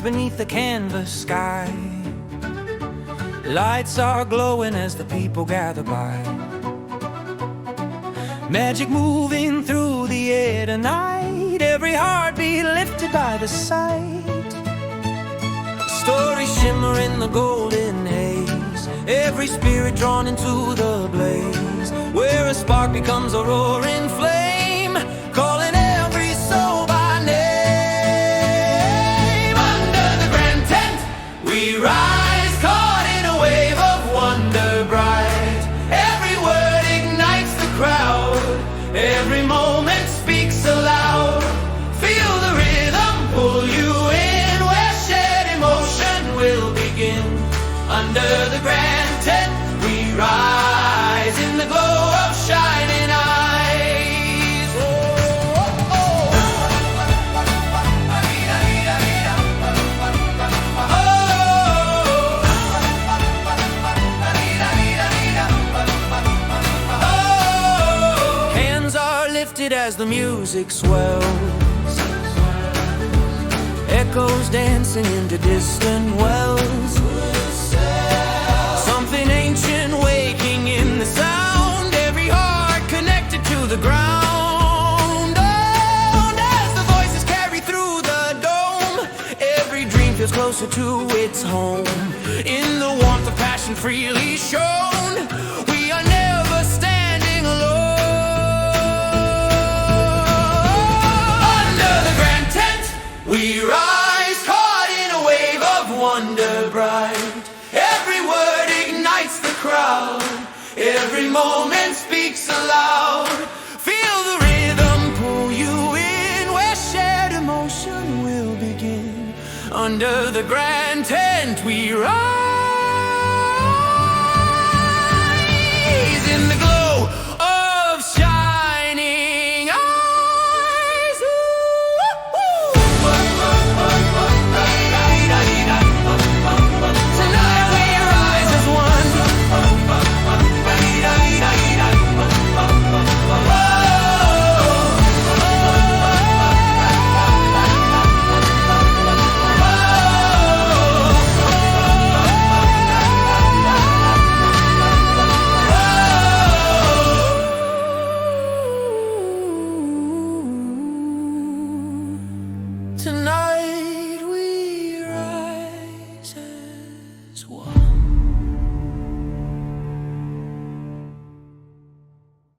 shines beneath the canvas sky. Lights are glowing as the people gather by. Magic moving through the air tonight, every heartbeat lifted by the sight. Stories shimmer in the golden haze, every spirit drawn into the blaze, where a spark becomes a roaring flame, calling every soul by name. Under the grand tent we rise, caught in a wave of wonder bright. Every word ignites the crowd, every moment speaks aloud. Feel the rhythm pull you in, where shared emotion will begin. Under the grand tent we rise, in the glow of shining eyes. Oh, oh, oh. Oh. Hands are lifted as the music swells, echoes dancing into distant wells. Something ancient waking in the sound, every heart connected to the ground. Oh, as the voices carry through the dome, every dream feels closer to its home. In the warmth of passion freely shown, we are never standing alone. Under the grand tent we rise, caught in a wave of wonder bright. Every word ignites the crowd, every moment speaks aloud. Feel the rhythm pull you in, where shared emotion will begin. Under the grand tent we rise, in the glow of shining eyes. Tonight we rise as one. Tonight we rise as one.